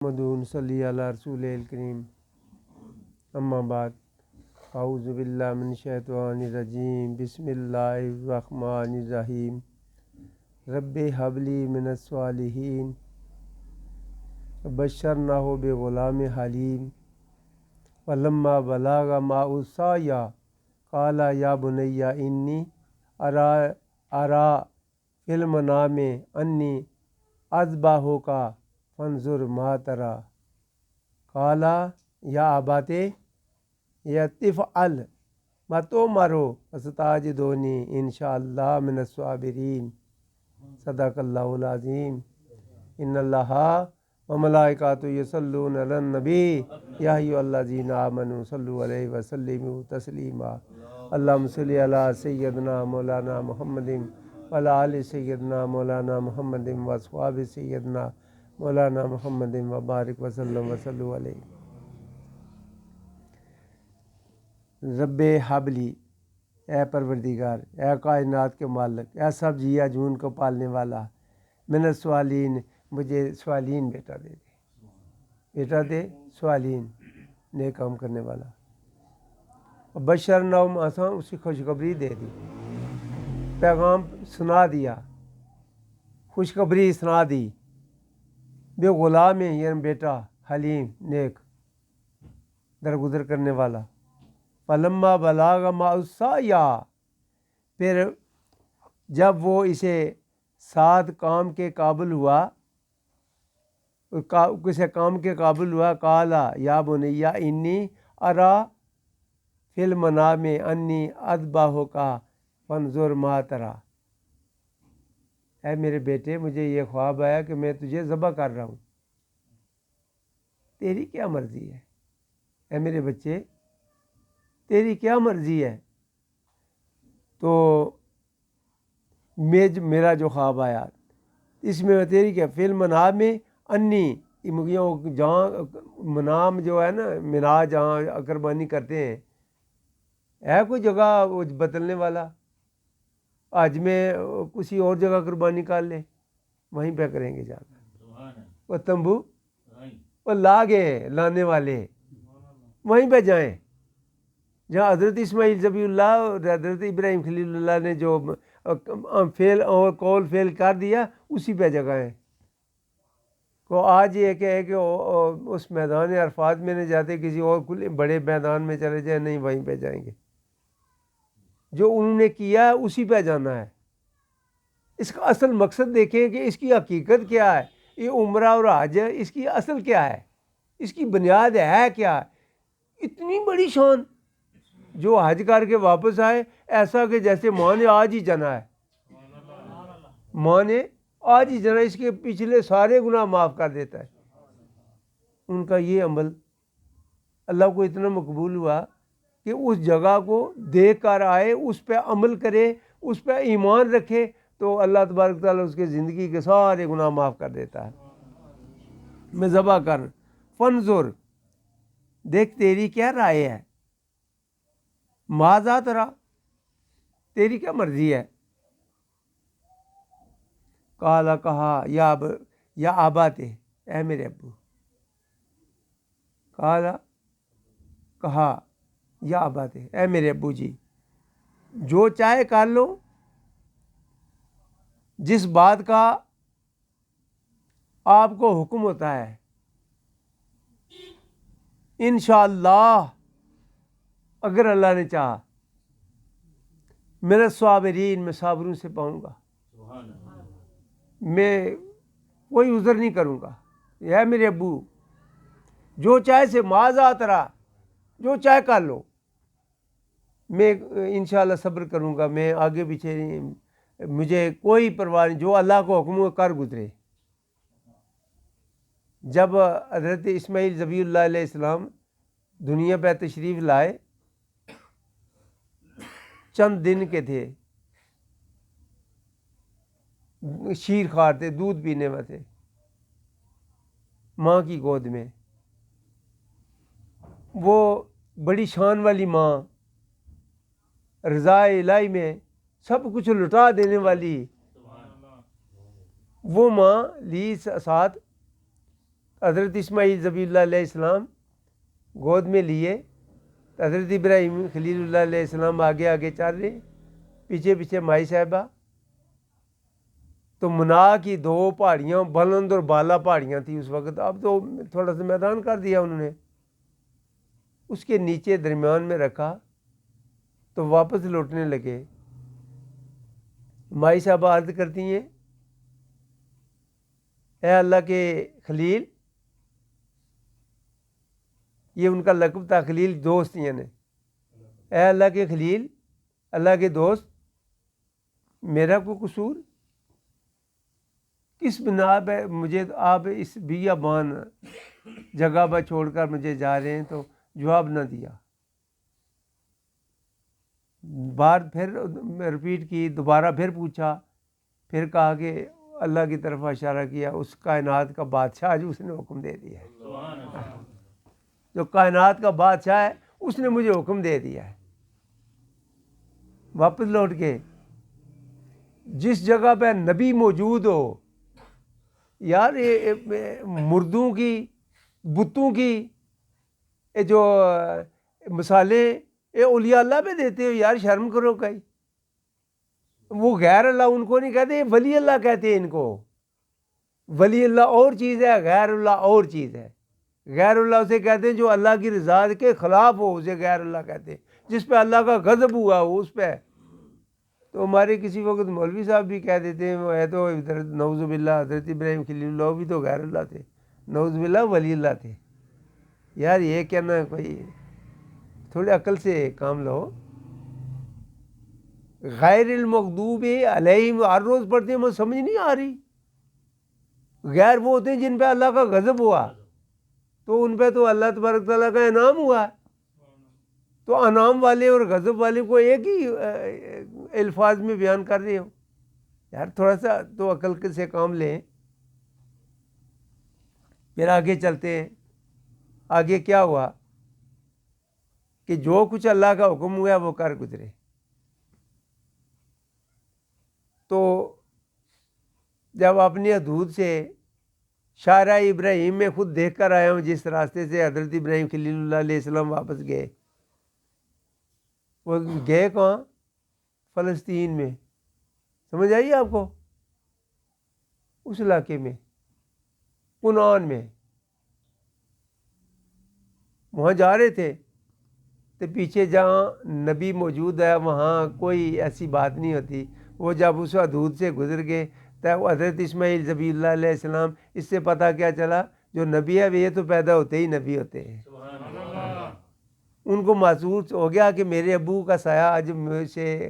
محمد صلی علی رسول الکریم اما بعد اعوذ باللہ من الشیطان الرجیم بسم اللہ الرحمن الرحیم رب ہب لی من الصالحین بشرناہ بغلام حلیم ولما بلغ معه السعی قال یا بنی انی ارى فی المنام انی اذبحک فانظر ما تری قال یا ابت افعل ما تؤمر وستجدنی ان شاء اللہ من الصابرین صدق اللہ العظیم ان اللہ وملائکۃ یصلون علی النبی یا ایھا الذین آمنوا صلوا علیہ وسلموا تسلیما اللہم صلی علی سیدنا مولانا محمد وعلی آل سیدنا مولانا محمد واصحاب سیدنا مولانا محمد وبارک وسلم وصلوا علیہ رب حبلی، اے پروردگار، اے کائنات کے مالک، اے سب جیا جون کو پالنے والا، من السوالین، مجھے سوالین بیٹا دے سوالین، نیک کام کرنے والا۔ بشرناہم، آسان اسی خوشخبری دے دی، پیغام سنا دیا، خوشخبری سنا دی، بے غلام یعنی بیٹا، حلیم نیک، درگزر کرنے والا۔ فلما بلغ معه السعی، پھر جب وہ اسے ساتھ کام کے قابل ہوا، کسی کام کے قابل ہوا، قال یا بنی انی اری فی المنام انی اذبحک فانظر ما تری، اے میرے بیٹے مجھے یہ خواب آیا کہ میں تجھے ذبح کر رہا ہوں، تیری کیا مرضی ہے؟ اے میرے بچے تیری کیا مرضی ہے؟ تو میرا جو خواب آیا اس میں تیری کیا؟ فی المنام میں انی، جہاں منام جو ہے نا، منا جہاں قربانی کرتے ہیں، ہے کوئی جگہ وہ بدلنے والا؟ آج میں کسی اور جگہ قربانی کر لے، وہیں پہ کریں گے جا کر، وہ تمبو وہ لانے والے وہیں پہ جائیں جہاں حضرت اسماعیل ذبیح اللہ اور حضرت ابراہیم خلیل اللہ نے جو فعل اور قول فعل کر دیا، اسی پہ جگہ ہیں۔ تو آج یہ کہ اس میدان عرفات میں نہیں جاتے، کسی اور کھلے بڑے میدان میں چلے جائیں، نہیں وہیں پہ جائیں گے، جو انہوں نے کیا ہے اسی پہ جانا ہے۔ اس کا اصل مقصد دیکھیں کہ اس کی حقیقت کیا ہے، یہ عمرہ اور حج ہے، اس کی اصل کیا ہے، اس کی بنیاد ہے کیا؟ اتنی بڑی شان، جو حج کر کے واپس آئے ایسا کہ جیسے ماں نے آج ہی جنا ہے، ماں نے آج ہی جنا، اس کے پچھلے سارے گناہ معاف کر دیتا ہے۔ ان کا یہ عمل اللہ کو اتنا مقبول ہوا کہ اس جگہ کو دیکھ کر آئے، اس پہ عمل کرے، اس پہ ایمان رکھے، تو اللہ تبارک تعالیٰ اس کے زندگی کے سارے گناہ معاف کر دیتا ہے۔ میں ذبح کر، فنظر، دیکھ تیری کیا رائے ہے، ماذا تری، تیری کیا مرضی ہے؟ قال، کہا، یا ابت، اے میرے ابو، قال، کہا، یا ابت، اے میرے ابو جی، جو چاہے کر لو، جس بات کا آپ کو حکم ہوتا ہے، انشاءاللہ، اگر اللہ نے چاہا، من الصابرین، میں صابروں سے پاؤں گا، میں کوئی عذر نہیں کروں گا۔ اے میرے ابو، جو چاہے سے ماذا تری، جو چاہے کر لو، میں انشاءاللہ صبر کروں گا، میں آگے پیچھے نہیں، مجھے کوئی پرواہ نہیں، جو اللہ کو حکم ہو کر گزرے۔ جب حضرت اسماعیل ذبیح اللہ علیہ السلام دنیا پہ تشریف لائے، چند دن کے تھے، شیر خوار تھے، دودھ پینے میں تھے، ماں کی گود میں، وہ بڑی شان والی ماں، رضا الہی میں سب کچھ لٹا دینے والی، وہ ماں لی ساتھ حضرت اسماعیل ذبیح اللہ علیہ السلام گود میں لیے، تو حضرت ابراہیم خلیل اللہ علیہ السلام آگے آگے چل رہے، پیچھے پیچھے مائی صاحبہ۔ تو منا کی 2 پہاڑیاں، بلند اور بالا پہاڑیاں تھیں اس وقت، اب تو تھوڑا سا میدان کر دیا انہوں نے، اس کے نیچے درمیان میں رکھا تو واپس لوٹنے لگے۔ مائی صاحبہ عرض کرتی ہیں، اے اللہ کے خلیل، یہ ان کا لقب تھا، خلیل دوست، یعنی اے اللہ کے خلیل، اللہ کے دوست، میرا کوئی قصور؟ کس بنا پہ مجھے آپ اس بیابان جگہ پر چھوڑ کر مجھے جا رہے ہیں؟ تو جواب نہ دیا۔ بار پھر رپیٹ کی، دوبارہ پھر پوچھا، پھر کہا کہ اللہ کی طرف اشارہ کیا، اس کائنات کا بادشاہ جو اس نے حکم دے دیا ہے، جو کائنات کا بادشاہ ہے اس نے مجھے حکم دے دیا ہے۔ واپس لوٹ کے جس جگہ پہ نبی موجود ہو، یار یہ مردوں کی، بتوں کی یہ جو مثالیں یہ اولیاء اللہ پہ دیتے ہو، یار شرم کرو کہیں۔ وہ غیر اللہ ان کو نہیں کہتے، یہ ولی اللہ کہتے ہیں ان کو۔ ولی اللہ اور چیز ہے، غیر اللہ اور چیز ہے۔ غیر اللہ اسے کہتے ہیں جو اللہ کی رضا کے خلاف ہو، اسے غیر اللہ کہتے ہیں، جس پہ اللہ کا غضب ہوا ہو اس پہ۔ تو ہمارے کسی وقت مولوی صاحب بھی کہہ دیتے ہیں وہ ہے تو حضرت نعوذ باللہ حضرت ابراہیم خلیل اللہ بھی تو غیر اللہ تھے، نعوذ باللہ ولی اللہ تھے۔ یار یہ کہنا، کوئی تھوڑے عقل سے کام لو۔ غیر المغضوب علیہم ہر روز پڑھتے ہیں، مجھے سمجھ نہیں آ رہی۔ غیر وہ ہوتے ہیں جن پہ اللہ کا غضب ہوا، تو ان پہ تو اللہ تبارک تعالیٰ کا انعام ہوا ہے۔ تو انعام والے اور غضب والے کو ایک ہی الفاظ میں بیان کر رہے ہو، یار تھوڑا سا تو عقل سے کام لیں۔ پھر آگے چلتے ہیں، آگے کیا ہوا کہ جو کچھ اللہ کا حکم ہوا وہ کر گزرے۔ تو جب اپنی حدود سے شاہراہ ابراہیم میں خود دیکھ کر آیا ہوں، جس راستے سے حضرت ابراہیم خلیل اللہ علیہ السلام واپس گئے، وہ گئے کہاں؟ فلسطین میں۔ سمجھ آئیے آپ کو؟ اس علاقے میں، کنعان میں وہاں جا رہے تھے، تو پیچھے جہاں نبی موجود ہے وہاں کوئی ایسی بات نہیں ہوتی۔ وہ جب اس حدود سے گزر گئے تو حضرت اسماعیل ذبیح اللہ علیہ السلام، اس سے پتہ کیا چلا جو نبی ہے یہ تو پیدا ہوتے ہی نبی ہوتے ہیں۔ ان کو محسوس ہو گیا کہ میرے ابو کا سایہ آج مجھ سے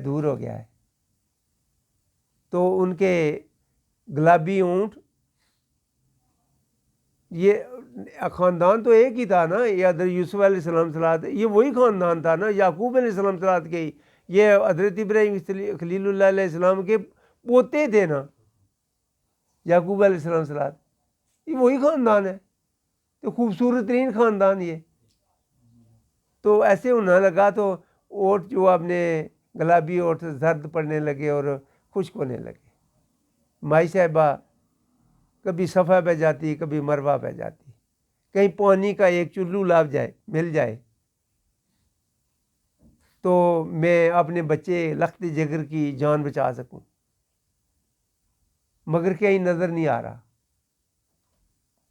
دور ہو گیا ہے۔ تو ان کے گلابی اونٹ، یہ خاندان تو ایک ہی تھا نا، یہ حضرت یوسف علیہ السلام صلاۃ، یہ وہی خاندان تھا نا، یعقوب علیہ السلام صلاۃ کے، یہ حضرت ابراہیم خلیل اللہ علیہ السلام کے پوتے تھے نا، یعقوب علیہ السلام صلاۃ، یہ وہی خاندان ہے۔ تو خوبصورت ترین خاندان یہ۔ تو ایسے ہونے لگا تو اوٹ جو اپنے گلابی اوٹ زرد پڑنے لگے اور خشک ہونے لگے۔ مائی صاحبہ کبھی صفحہ پہ جاتی، کبھی مروہ پہ جاتی، کہیں پانی کا ایک چلو لاب جائے، مل جائے تو میں اپنے بچے لخت جگر کی جان بچا سکوں، مگر کہیں نظر نہیں آ رہا۔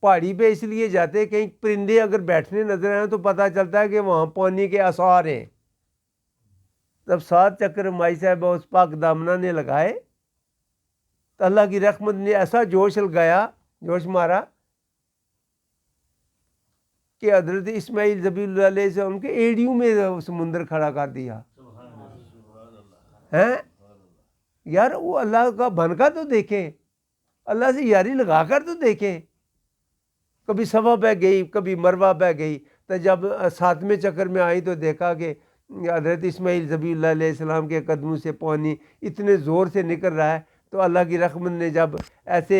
پہاڑی پہ اس لیے جاتے کہیں پرندے اگر بیٹھنے نظر آئیں تو پتہ چلتا ہے کہ وہاں پانی کے آثار ہیں۔ تب 7 چکر مائی صاحبہ اس پاک دامنہ نے لگائے تو اللہ کی رحمت نے ایسا جوش لگایا، جوش مارا کہ حضرت اسماعیل ذبیح اللہ علیہ السلام کے ایڑیوں میں سمندر کھڑا کر دیا ہیں۔ یار وہ اللہ کا بن کا تو دیکھیں، اللہ سے یاری لگا کر تو دیکھیں۔ کبھی صفا پہ گئی، کبھی مروہ پہ گئی، تو جب 7ویں چکر میں آئی تو دیکھا کہ حضرت اسماعیل ذبیح اللہ علیہ السلام کے قدموں سے پانی اتنے زور سے نکل رہا ہے۔ تو اللہ کی رحمت نے جب ایسے،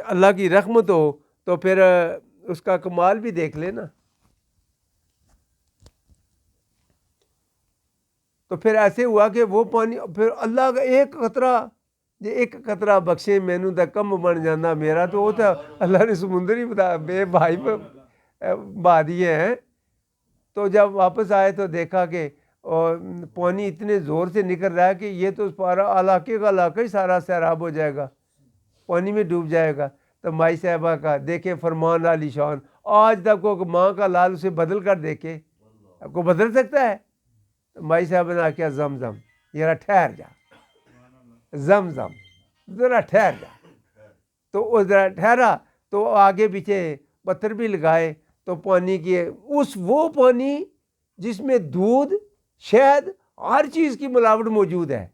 اللہ کی رحمت ہو تو پھر اس کا کمال بھی دیکھ لے نا۔ تو پھر ایسے ہوا کہ وہ پانی، پھر اللہ کا ایک قطرہ جی ایک قطرہ بخشے مینوں تے کم بن جانا میرا، تو وہ تو اللہ نے سمندر ہی بتا بے بھائی بہا دیے ہیں۔ تو جب واپس آئے تو دیکھا کہ پانی اتنے زور سے نکل رہا ہے کہ یہ تو سارا علاقے کا علاقہ ہی سارا سیراب ہو جائے گا، پانی میں ڈوب جائے گا۔ تو مائی صاحبہ کا دیکھیں فرمان علی شان، آج تک کو ماں کا لال اسے بدل کر دیکھے، آپ کو بدل سکتا ہے؟ تو مائی صاحبہ نے کیا زمزم ذرا ٹھہر جا، زمزم ذرا ٹھہر جا، تو وہ ذرا ٹھہرا تو آگے پیچھے پتھر بھی لگائے، تو پانی کی وہ پانی جس میں دودھ شہد ہر چیز کی ملاوٹ موجود ہے،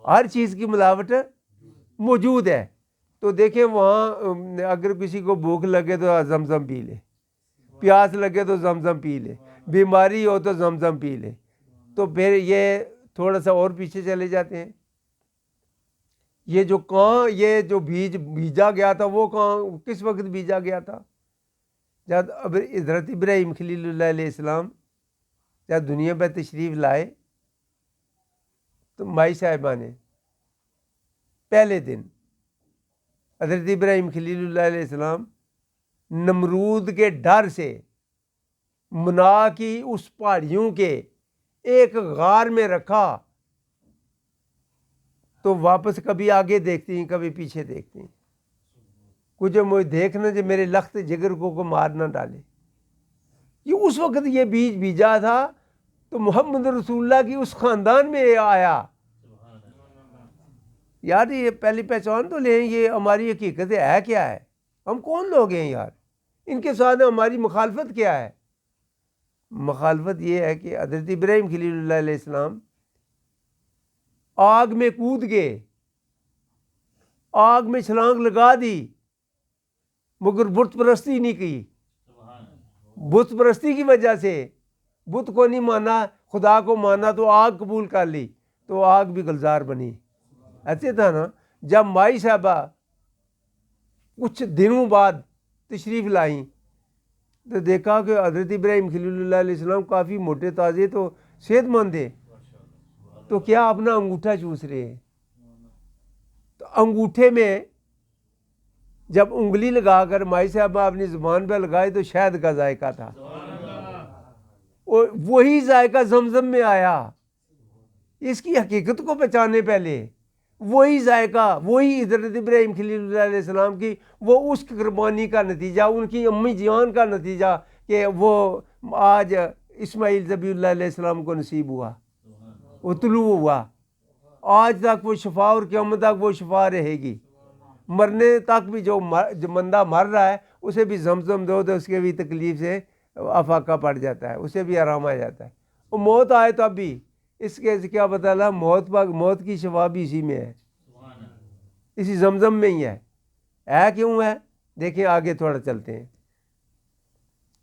ہر چیز کی ملاوٹ موجود ہے۔ تو دیکھیں وہاں اگر کسی کو بھوک لگے تو زمزم پی لے، پیاس لگے تو زمزم پی لے، بیماری ہو تو زمزم پی لے۔ تو پھر یہ تھوڑا سا اور پیچھے چلے جاتے ہیں، یہ جو بیج بیجا گیا تھا وہ کس وقت بیجا گیا تھا؟ جب حضرت ابراہیم خلیل اللہ علیہ السلام جب دنیا پہ تشریف لائے تو مائی صاحبہ نے پہلے دن حضرت ابراہیم خلیل اللہ علیہ السلام نمرود کے ڈر سے منا کی اس پہاڑیوں کے ایک غار میں رکھا، تو واپس کبھی آگے دیکھتی ہیں کبھی پیچھے دیکھتی ہیں، کچھ مجھے دیکھنا جو میرے لخت جگر کو مار نہ ڈالے۔ یہ اس وقت یہ بیج بیجا تھا تو محمد رسول اللہ کی اس خاندان میں آیا۔ یار یہ پہلی پہچان تو لیں، یہ ہماری حقیقت ہے کیا ہے، ہم کون لوگ ہیں یار، ان کے ساتھ ہماری مخالفت کیا ہے؟ مخالفت یہ ہے کہ حضرت ابراہیم خلیل اللہ علیہ السلام آگ میں کود گئے، آگ میں چھلانگ لگا دی، مگر بت پرستی نہیں کی۔ بت پرستی کی وجہ سے بت کو نہیں مانا، خدا کو مانا تو آگ قبول کر لی، تو آگ بھی گلزار بنی۔ ایسے تھا نا جب مائی صاحبہ کچھ دنوں بعد تشریف لائیں تو دیکھا کہ حضرت ابراہیم خلیل اللہ علیہ السلام کافی موٹے تازے تو صحت مند تھے، تو کیا اپنا انگوٹھا چوس رہے ہیں، تو انگوٹھے میں جب انگلی لگا کر مائی صاحبہ اپنی زبان پہ لگائے تو شہد کا ذائقہ تھا، اور وہی ذائقہ زمزم میں آیا۔ اس کی حقیقت کو پہچانے پہلے، وہی ذائقہ، وہی حضرت ابراہیم خلیل اللہ علیہ السلام کی وہ اس کی قربانی کا نتیجہ، ان کی امی جان کا نتیجہ کہ وہ آج اسماعیل ذبیح اللہ علیہ السلام کو نصیب ہوا، وہ طلوع ہوا۔ آج تک وہ شفا اور قیامت تک وہ شفا رہے گی، مرنے تک بھی جو بندہ مر رہا ہے اسے بھی زمزم دو تو اس کے بھی تکلیف سے افاقہ پڑ جاتا ہے، اسے بھی آرام آ جاتا ہے۔ وہ موت آئے تب بھی اس کے کیا پتہ لگا، موت کی شفا بھی اسی میں ہے، اسی زمزم میں ہی ہے کیوں ہے؟ دیکھیں آگے تھوڑا چلتے ہیں۔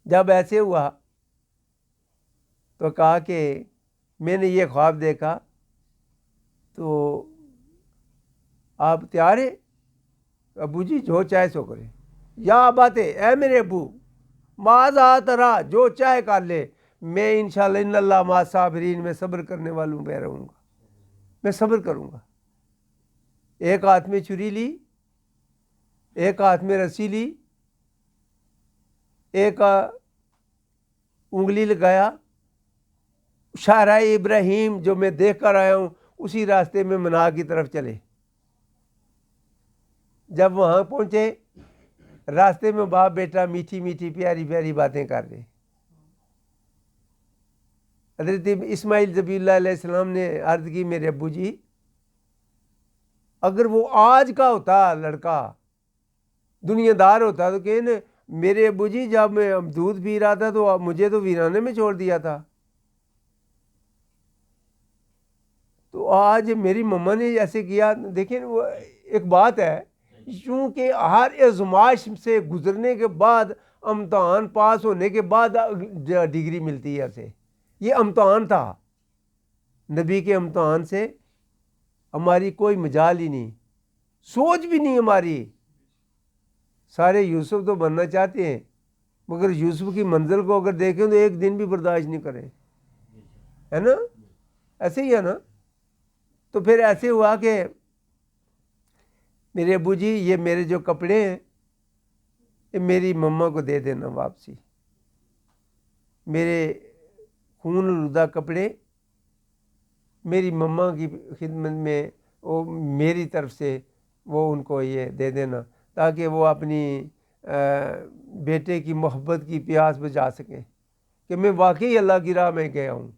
جب ایسے ہوا تو کہا کہ میں نے یہ خواب دیکھا، تو آپ تیار ہیں؟ ابو جی جو چاہے سو کرے، یا باتیں اے میرے ابو معاذ ترا جو چاہے کر لے، میں انشاءاللہ ان اللہ مع الصابرین، میں صبر کرنے والوں پہ رہوں گا، میں صبر کروں گا۔ ایک ہاتھ میں چھری لی، ایک ہاتھ میں رسی لی، ایک انگلی لگایا، شاہراہ ابراہیم جو میں دیکھ کر آیا ہوں اسی راستے میں منا کی طرف چلے۔ جب وہاں پہنچے راستے میں باپ بیٹا میٹھی میٹھی پیاری پیاری باتیں کر رہے۔ حضرت اسماعیل ذبیح اللہ علیہ السلام نے عرض کی میرے ابو جی اگر وہ آج کا ہوتا لڑکا دنیا دار ہوتا تو کہ میرے ابو جی جب میں دودھ پی رہا تھا تو مجھے تو ویرانے میں چھوڑ دیا تھا، تو آج میری مما نے ایسے کیا۔ دیکھیں وہ ایک بات ہے، چونکہ ہر آزمائش سے گزرنے کے بعد، امتحان پاس ہونے کے بعد ڈگری ملتی ہے اسے، یہ امتحان تھا، نبی کے امتحان سے ہماری کوئی مجال ہی نہیں، سوچ بھی نہیں ہماری۔ سارے یوسف تو بننا چاہتے ہیں مگر یوسف کی منزل کو اگر دیکھیں تو ایک دن بھی برداشت نہیں کریں، ہے نا؟ ایسے ہی ہے نا؟ تو پھر ایسے ہوا کہ میرے ابو جی یہ میرے جو کپڑے ہیں یہ میری مما کو دے دینا واپسی، میرے خون الوداع کپڑے میری مما کی خدمت میں وہ میری طرف سے وہ ان کو یہ دے دینا تاکہ وہ اپنی بیٹے کی محبت کی پیاس بجھا سکیں کہ میں واقعی اللہ کی راہ میں گیا ہوں۔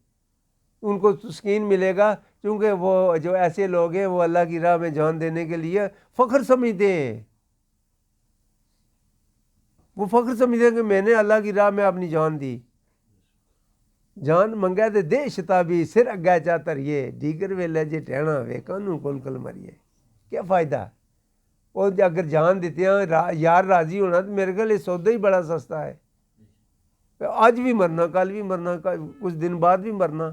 ان کو تسکین ملے گا کیونکہ وہ جو ایسے لوگ ہیں وہ اللہ کی راہ میں جان دینے کے لیے فخر سمجھتے ہیں، وہ فخر سمجھتے ہیں کہ میں نے اللہ کی راہ میں اپنی جان دی، جان منگا تے دے شتابی سر اگا چاہتر یہ دیگر ویلے جے ٹہنا وے کانوں کل کل مریے، کیا فائدہ؟ اور اگر جان دیتے ہیں یار راضی ہونا تو میرے خیال یہ سودا ہی بڑا سستا ہے، آج بھی مرنا کل بھی مرنا کچھ دن بعد بھی مرنا،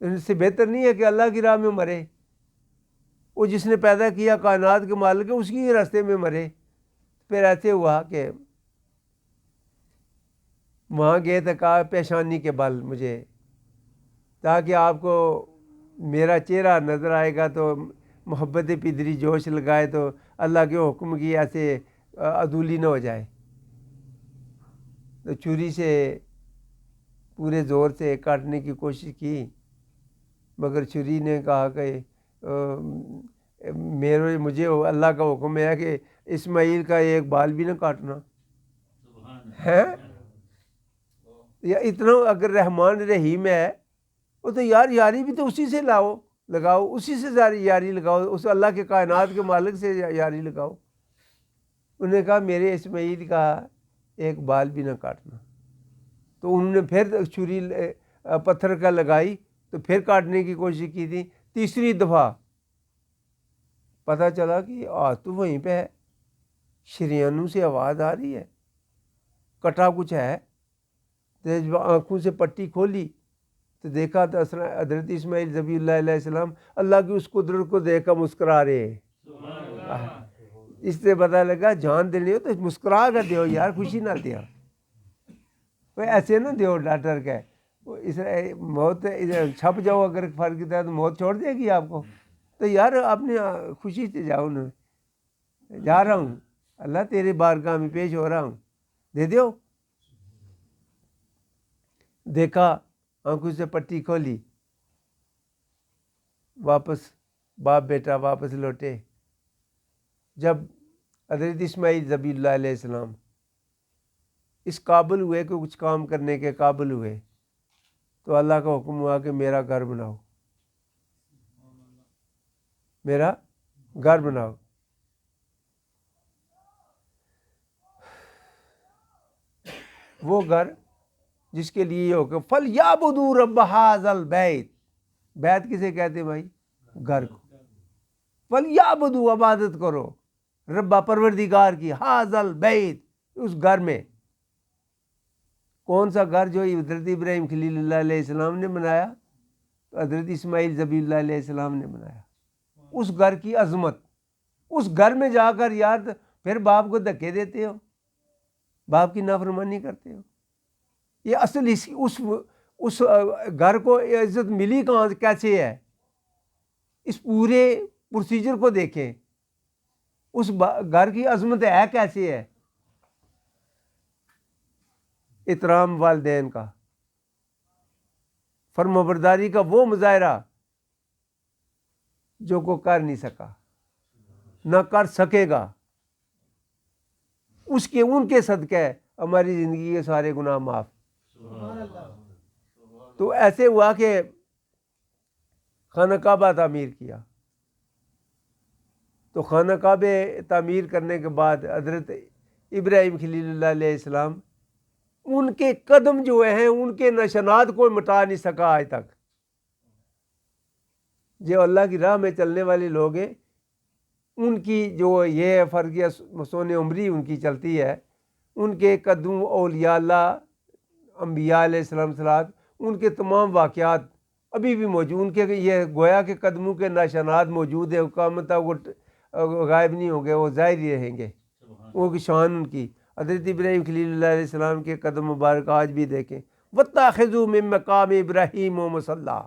اس سے بہتر نہیں ہے کہ اللہ کی راہ میں مرے، وہ جس نے پیدا کیا کائنات کے مالک ہے اس کی راستے میں مرے۔ پھر ایسے ہوا کہ وہاں گئے تو کہا پیشانی کے بل مجھے، تاکہ آپ کو میرا چہرہ نظر آئے گا تو محبت پدری جوش لگائے تو اللہ کے حکم کی ایسے عدولی نہ ہو جائے، تو چھری سے پورے زور سے کاٹنے کی کوشش کی، مگر چھری نے کہا کہ مجھے اللہ کا حکم ہے کہ اسماعیل کا ایک بال بھی نہ کاٹنا ہے، یا اتنا اگر رحمان رحیم ہے وہ تو یاری بھی تو اسی سے لگاؤ، اسی سے یاری لگاؤ، اس اللہ کے کائنات کے مالک سے یاری لگاؤ۔ انہوں نے کہا میرے اسماعیل کا ایک بال بھی نہ کاٹنا، تو انہوں نے پھر چھری پتھر کا لگائی تو پھر کاٹنے کی کوشش کی تھی، تیسری دفعہ پتہ چلا کہ تو وہیں پہ ہے، شریانوں سے آواز آ رہی ہے، کٹا کچھ ہے، تو جب آنکھوں سے پٹی کھولی تو دیکھا تو حضرت اسماعیل ذبیح اللہ علیہ السلام اللہ کی اس قدرت کو دیکھ کر مسکرا رہے ہیں۔ اس سے پتہ لگا جان دینی ہو تو مسکرا کر دیو یار، خوشی نہ دیا، ایسے نہ دیو ڈاکٹر کا موت چھپ جاؤ، اگر فرق ہے تو موت چھوڑ دے گی آپ کو، تو یار آپ نے خوشی سے جاؤ، جا رہا ہوں اللہ تیرے بارگاہ میں پیش ہو رہا ہوں، دے دیو۔ دیکھا آنکھوں سے پٹی کھولی، واپس باپ بیٹا واپس لوٹے۔ جب حضرت اسماعیل ذبیح اللہ علیہ السلام اس قابل ہوئے کہ کچھ کام کرنے کے قابل ہوئے تو اللہ کا حکم ہوا کہ میرا گھر بناؤ، میرا گھر بناؤ۔ وہ گھر جس کے لیے یہ ہو کہ فَلْيَعْبُدُوا رَبَّ هَٰذَا الْبَيْتِ، بیت کسے کہتے ہیں بھائی؟ گھر کو۔ فَلْيَعْبُدُوا عبادت کرو رب پروردگار کی، هَٰذَا الْبَيْتِ اس گھر میں۔ کون سا گھر؟ جو حضرت ابراہیم خلیل اللہ علیہ السلام نے بنایا، تو حضرت اسماعیل ذبیح اللہ علیہ السلام نے بنایا۔ اس گھر کی عظمت، اس گھر میں جا کر یار پھر باپ کو دھکے دیتے ہو، باپ کی نافرمانی کرتے ہو۔ یہ اصل اس گھر کو عزت ملی کہاں کیسے ہے؟ اس پورے پروسیجر کو دیکھیں، اس گھر کی عظمت ہے کیسے ہے؟ احترام والدین کا، فرمانبرداری کا وہ مظاہرہ جو کو کر نہیں سکا، نہ کر سکے گا، ان کے صدقے ہماری زندگی کے سارے گناہ معاف۔ تو ایسے ہوا کہ خانہ کعبہ تعمیر کیا، تو خانہ کعبہ تعمیر کرنے کے بعد حضرت ابراہیم خلیل اللہ علیہ السلام ان کے قدم جو ہیں ان کے نشانات کو مٹا نہیں سکا آج تک۔ جو اللہ کی راہ میں چلنے والے لوگ ہیں ان کی جو یہ فرضیہ مسون عمری ان کی چلتی ہے، ان کے قدم اولیاء اللہ انبیاء علیہ السلام صلات ان کے تمام واقعات ابھی بھی موجود، ان کے یہ گویا کے قدموں کے نشانات موجود ہیں، قیامت تک وہ غائب نہیں ہوں گے، وہ ظاہر ہی رہیں گے، وہ کی شان ان کی۔ حضرت ابراہیم خلیل اللہ علیہ السلام کے قدم مبارک آج بھی دیکھیں، وَاتَّخِذُوا مِن مَّقَامِ إِبْرَاهِيمَ مُصَلًّى،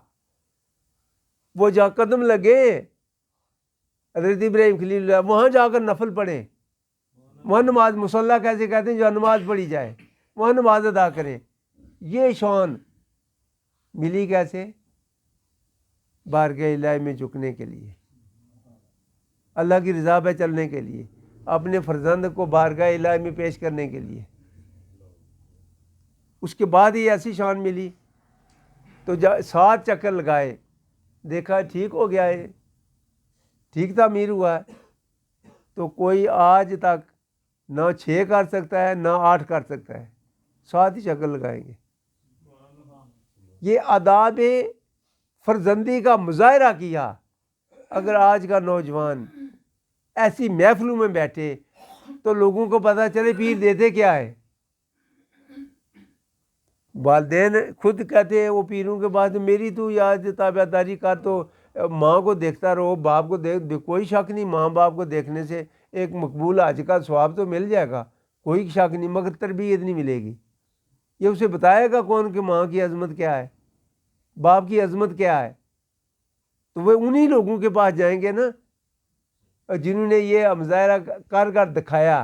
وہ جہاں قدم لگے حضرت ابراہیم خلیل اللہ، وہاں جا کر نفل پڑھیں، وہاں نماز مصلی کیسے کہتے ہیں، جو نماز پڑھی جائے وہاں نماز ادا کریں. یہ شان ملی کیسے؟ بارگاہ الہی میں جھکنے کے لیے، اللہ کی رضا پہ چلنے کے لیے، اپنے فرزند کو بارگاہ الہی میں پیش کرنے کے لیے. اس کے بعد یہ ایسی شان ملی. تو 7 چکر لگائے، دیکھا ٹھیک ہو گیا ہے، ٹھیک تعمیر ہوا ہے. تو کوئی آج تک نہ 6 کر سکتا ہے نہ 8 کر سکتا ہے، 7 ہی چکر لگائیں گے. یہ آداب فرزندی کا مظاہرہ کیا. اگر آج کا نوجوان ایسی محفلوں میں بیٹھے تو لوگوں کو پتہ چلے پیر دیتے کیا ہے. والدین خود کہتے ہیں وہ پیروں کے بعد میری تو یاد تابع داری کر، تو ماں کو دیکھتا رہو، باپ کو کوئی شک نہیں، ماں باپ کو دیکھنے سے ایک مقبول حج کا ثواب تو مل جائے گا، کوئی شک نہیں، مگر تربیت نہیں ملے گی. یہ اسے بتائے گا کون کہ ماں کی عظمت کیا ہے، باپ کی عظمت کیا ہے؟ تو وہ انہی لوگوں کے پاس جائیں گے نا جنہوں نے یہ مظاہرہ کر دکھایا،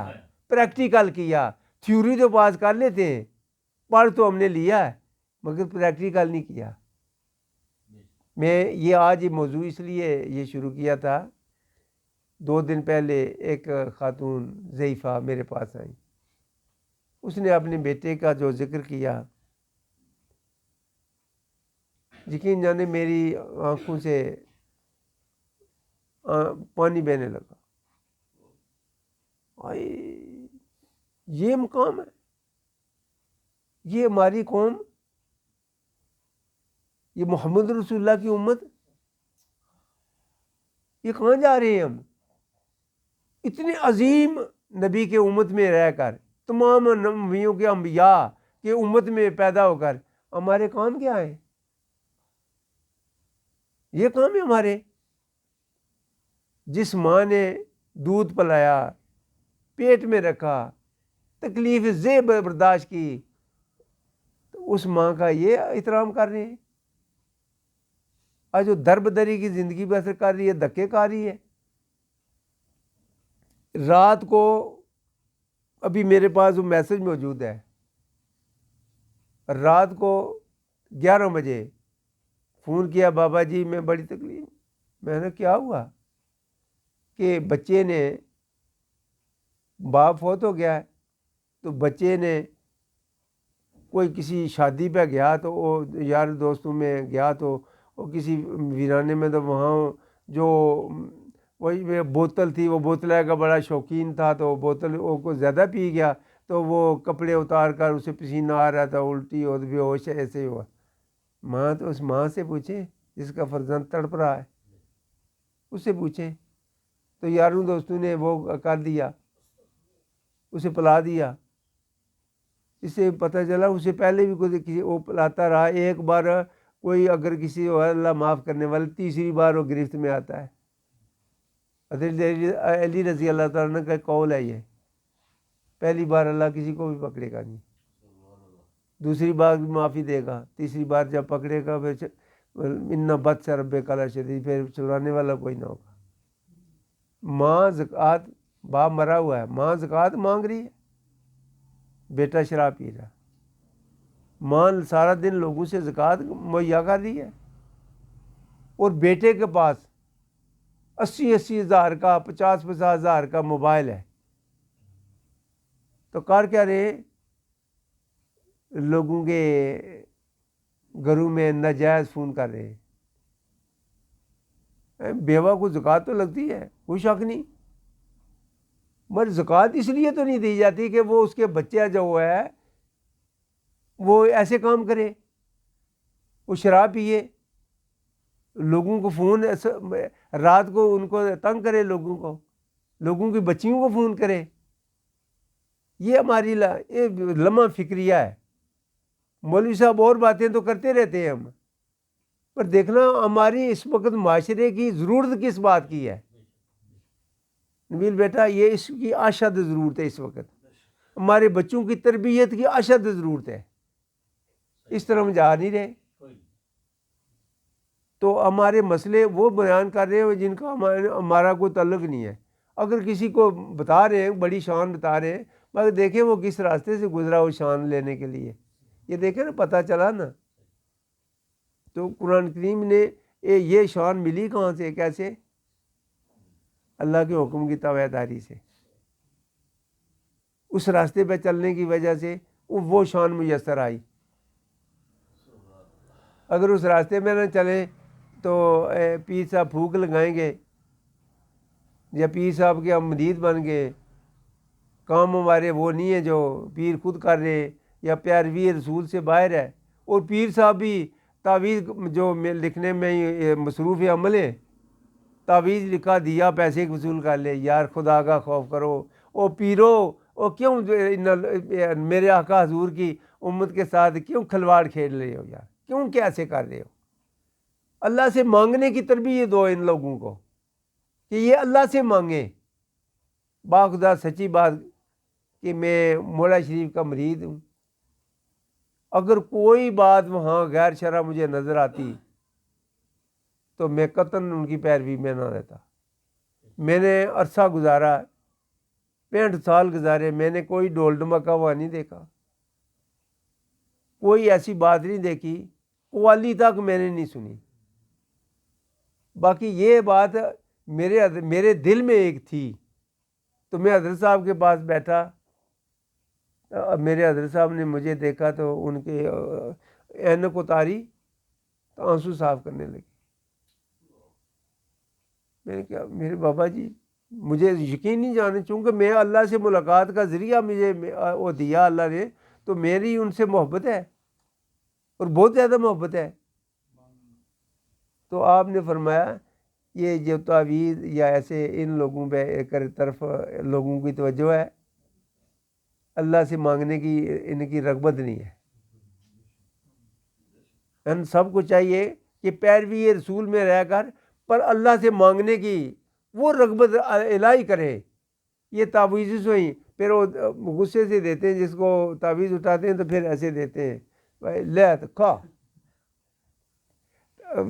پریکٹیکل کیا. تھیوری تو پاس کر لیتے ہیں، پڑھ تو ہم نے لیا ہے، مگر پریکٹیکل نہیں کیا. میں یہ آج یہ موضوع اس لیے یہ شروع کیا تھا، 2 دن پہلے ایک خاتون ضعیفہ میرے پاس آئی، اس نے اپنے بیٹے کا جو ذکر کیا، یقین جانے میری آنکھوں سے پانی بہنے لگا. یہ مقام ہے، یہ ہماری قوم، یہ محمد رسول اللہ کی امت، یہ کہاں جا رہے ہیں ہم؟ اتنے عظیم نبی کے امت میں رہ کر، تمام نبیوں کے انبیاء کے امت میں پیدا ہو کر، ہمارے کام کیا ہے؟ یہ کام ہے ہمارے. جس ماں نے دودھ پلایا، پیٹ میں رکھا، تکلیف زے برداشت کی، تو اس ماں کا یہ احترام کر رہے ہیں. آج جو دربدری کی زندگی بسر کر رہی ہے، دھکے کھا رہی ہے. رات کو ابھی میرے پاس وہ میسج موجود ہے، رات کو 11 بجے فون کیا، بابا جی میں بڑی تکلیف. میں نے کیا ہوا؟ کہ بچے نے، باپ فوت ہو گیا ہے، تو بچے نے کوئی کسی شادی پہ گیا، تو وہ یار دوستوں میں گیا، تو وہ کسی ویرانے میں، تو وہاں جو وہی بوتل تھی، وہ بوتل کا بڑا شوقین تھا، تو بوتل وہ کو زیادہ پی گیا، تو وہ کپڑے اتار کر اسے پسینہ آ رہا تھا، الٹی اور بے ہوش ایسے ہی ہوا. ماں تو اس ماں سے پوچھیں جس کا فرزند تڑپ رہا ہے، اس سے پوچھیں. تو یاروں دوستوں نے وہ کر دیا، اسے پلا دیا. اس سے پتہ چلا اسے پہلے بھی کوئی کسی وہ پلاتا رہا. ایک بار کوئی اگر کسی اللہ معاف کرنے والے، تیسری بار وہ گرفت میں آتا ہے. حضرت علی رضی اللہ تعالیٰ عنہ کا قول ہے، یہ پہلی بار اللہ کسی کو بھی پکڑے گا نہیں، دوسری بار بھی معافی دے گا، تیسری بار جب پکڑے گا پھر ان بد سے رب کالا شدید، پھر چھڑانے والا کوئی نہ ہوگا. ماں زکوٰۃ، باپ مرا ہوا ہے، ماں زکوٰۃ مانگ رہی ہے، بیٹا شراب پی رہا. ماں سارا دن لوگوں سے زکوٰۃ مہیا کر رہی ہے، اور بیٹے کے پاس 80 ہزار کا، 50 ہزار کا موبائل ہے. تو کر کیا رہے؟ لوگوں کے گھروں میں ناجائز فون کر رہے. بیوہ کو زکوٰۃ تو لگتی ہے، کوئی شک نہیں، مگر زکوٰۃ اس لیے تو نہیں دی جاتی کہ وہ اس کے بچہ جو ہے وہ ایسے کام کرے، وہ شراب پیے، لوگوں کو فون رات کو ان کو تنگ کرے، لوگوں کی بچیوں کو فون کرے. یہ ہماری لمحہ فکریہ ہے. مولوی صاحب اور باتیں تو کرتے رہتے ہیں ہم، پر دیکھنا ہماری اس وقت معاشرے کی ضرورت کس بات کی ہے. نبیل بیٹا، یہ اس کی اشد ضرورت ہے. اس وقت ہمارے بچوں کی تربیت کی اشد ضرورت ہے. اس طرح ہم جا نہیں رہے. تو ہمارے مسئلے وہ بیان کر رہے ہیں جن کا ہمارا کوئی تعلق نہیں ہے. اگر کسی کو بتا رہے ہیں بڑی شان بتا رہے ہیں مگر دیکھیں وہ کس راستے سے گزرا وہ شان لینے کے لیے, یہ دیکھیں نا پتہ چلا نا. تو قرآن کریم نے یہ شان ملی کہاں سے, کیسے؟ اللہ کے حکم کی تابعداری سے, اس راستے پہ چلنے کی وجہ سے وہ شان میسر آئی. اگر اس راستے میں نہ چلیں تو پیر صاحب پھونک لگائیں گے یا پیر صاحب کے ہم مرید بن گئے, کام ہمارے وہ نہیں ہے جو پیر خود کر رہے یا پیروی رسول سے باہر ہے. اور پیر صاحب بھی تعویذ جو لکھنے میں مصروف عمل ہے, تعویذ لکھا دیا پیسے وصول کر لے. یار خدا کا خوف کرو, او پیرو او کیوں میرے آقا حضور کی امت کے ساتھ کیوں کھلواڑ کھیل رہے ہو یار, کیوں کیسے کر رہے ہو؟ اللہ سے مانگنے کی تربیت دو ان لوگوں کو کہ یہ اللہ سے مانگیں. باخدا سچی بات کہ میں مولا شریف کا مرید ہوں, اگر کوئی بات وہاں غیر شرع مجھے نظر آتی تو میں قطعاً ان کی پیروی میں نہ رہتا. میں نے عرصہ گزارا, 65 سال گزارے, میں نے کوئی ڈول ڈمکا ہوا نہیں دیکھا, کوئی ایسی بات نہیں دیکھی, قوالی تک میں نے نہیں سنی. باقی یہ بات میرے دل میں ایک تھی. تو میں حضرت صاحب کے پاس بیٹھا, میرے حضرت صاحب نے مجھے دیکھا تو ان کے اینک اتاری تو آنسو صاف کرنے لگے. میں نے کہا میرے بابا جی مجھے یقین نہیں جانے, چونکہ میں اللہ سے ملاقات کا ذریعہ مجھے وہ دیا اللہ نے, تو میری ان سے محبت ہے اور بہت زیادہ محبت ہے. تو آپ نے فرمایا یہ جو تعویذ یا ایسے ان لوگوں پہ ایک طرف لوگوں کی توجہ ہے, اللہ سے مانگنے کی ان کی رغبت نہیں ہے. ان سب کو چاہیے کہ پیروی رسول میں رہ کر پر اللہ سے مانگنے کی وہ رغبت الہی کرے. یہ تعویذ ہوئی پھر وہ غصے سے دیتے ہیں, جس کو تعویذ اٹھاتے ہیں تو پھر ایسے دیتے ہیں بھائی لے تو کھا.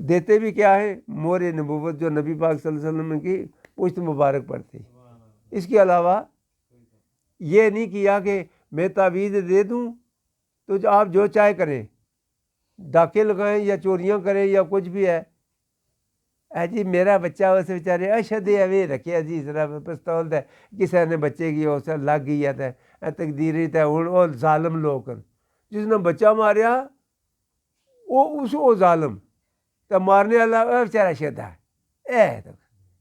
دیتے بھی کیا ہے؟ مور نبوت جو نبی پاک صلی اللہ علیہ وسلم کی پشت مبارک پر تھی. اس کے علاوہ یہ نہیں کیا کہ میں تعویذ دے دوں تو آپ جو چاہے کریں, ڈاکے لگائیں یا چوریاں کریں یا کچھ بھی ہے. جی میرا بچہ اس بیچارے اشد اوے رکھے جی طرح پستول ہے کسی نے بچے کی اس لگ گئی ہے تقدیری تے وہ ظالم لوگ جس نے بچہ ماریا وہ ظالم تو مارنے والا بیچارا شدہ ہے,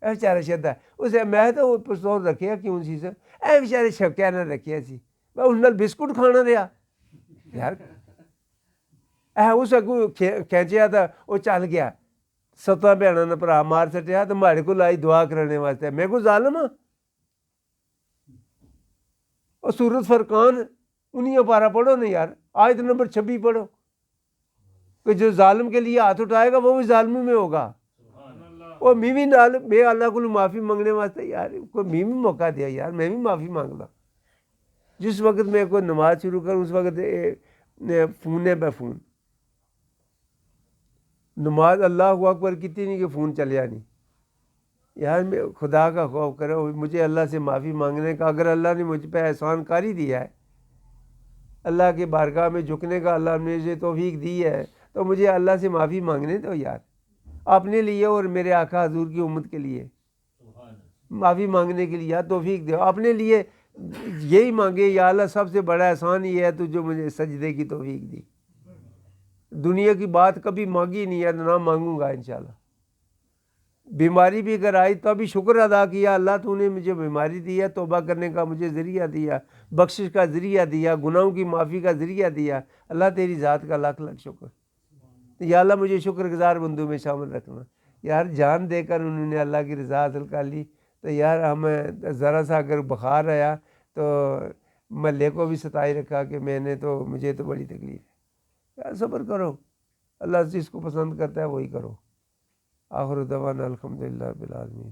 بیچارا شدہ اسے میں تو پستول رکھے کیوں سی سر بیچارے شکیا نے رکھے سی میں اس نال بسکٹ کھانا رہا یار. اس اگوں کھینچیا تو وہ چل گیا, 7 بھنوں نے بھرا مار سٹیا تو ماڑے کو آئی دعا کرنے واسطے. میں کوئی ظالم ہاں؟ اور سورت فرقان 19 پارہ پڑھو نا یار, آیت نمبر 26 پڑھو کہ جو ظالم کے لیے ہاتھ اٹھائے گا وہ بھی ظالموں میں ہوگا. اور میں اللہ کو معافی مانگنے واسطے یار کوئی میں بھی موقع دیا یار, میں بھی معافی مانگتا. جس وقت میں کوئی نماز شروع کروں اس وقت فون پہ فون, نماز اللہ اکبر کتنی نہیں کہ فون چلیا نہیں. یار میں خدا کا خوف کرو, مجھے اللہ سے معافی مانگنے کا, اگر اللہ نے مجھ پہ احسان کاری دیا ہے, اللہ کے بارگاہ میں جھکنے کا اللہ نے مجھے توفیق دی ہے, تو مجھے اللہ سے معافی مانگنے دو یار, اپنے لیے اور میرے آقا حضور کی امت کے لیے معافی مانگنے کے لیے یار توفیق دو. اپنے لیے یہی مانگے یا اللہ سب سے بڑا احسان یہ ہے تو جو مجھے سجدے کی توفیق دی. دنیا کی بات کبھی مانگی نہیں ہے, نہ مانگوں گا انشاءاللہ. بیماری بھی اگر آئی تو بھی شکر ادا کیا, اللہ تو نے مجھے بیماری دی ہے, توبہ کرنے کا مجھے ذریعہ دیا, بخشش کا ذریعہ دیا, گناہوں کی معافی کا ذریعہ دیا. اللہ تیری ذات کا لاکھ لاکھ شکر. یا اللہ مجھے شکر گزار بندوں میں شامل رکھنا. یار جان دے کر انہوں نے اللہ کی رضا حاصل کر لی, تو یار ہمیں ذرا سا اگر بخار آیا تو محلے کو بھی ستائے رکھا کہ میں نے تو مجھے تو بڑی تکلیف ہے. یار صبر کرو, اللہ جس کو پسند کرتا ہے وہی کرو. آخر دعوانا الحمدللہ رب العالمین.